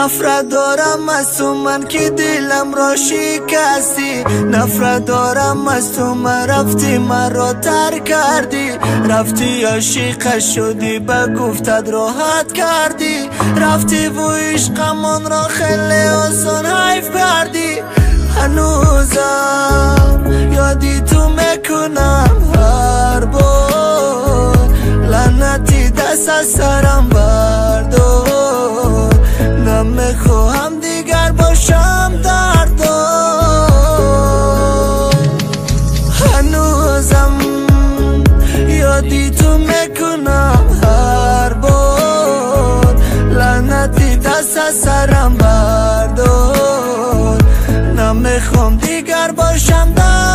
نفرت دارم از تو من که دلم را شکستی، نفرت دارم از تو من رفتی مرا ترک کردی، رفتی عاشق شدی به گفتت راحت کردی، رفتی و عشقمان را خیلی آسان حیف کردی. هنوزم یادی تو میکنم هر بار، لعنتی دست از سرم بردار، نمیخواهم دیگر باشم دردار. هنوزم یادی تو میکنم هر بار، لعنتی دست از سرم بردار، نمیخوام دیگر باشم دردار.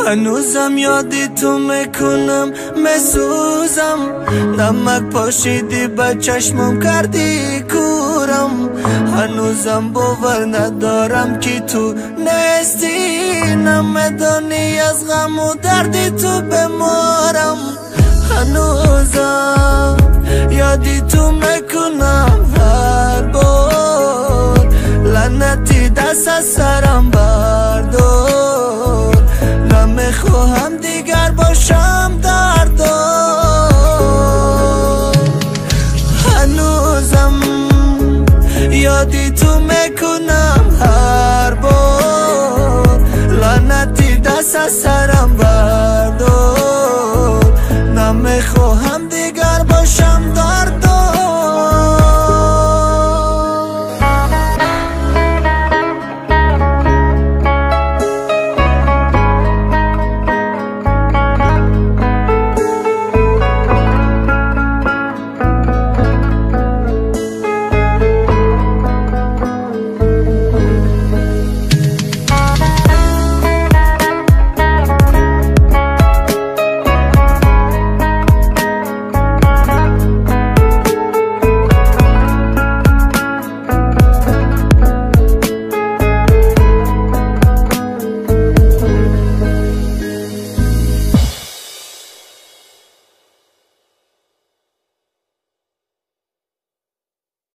هنوزم یادی تو میکنم مسوزم، نمک پاشیدی به چشمم کردی کورم، هنوزم باور ندارم که تو نیستی، نمیدانی از غم و دردی تو بمارم. هنوزم یادی تو میکنم هر بار، لعنتی دست از سرم بردار، نمیخواهم دیگر باشم دردار. هنوزم یادی تو میکنم هر بار، لعنتی دست از سرم بردار، نمیخواهم دیگر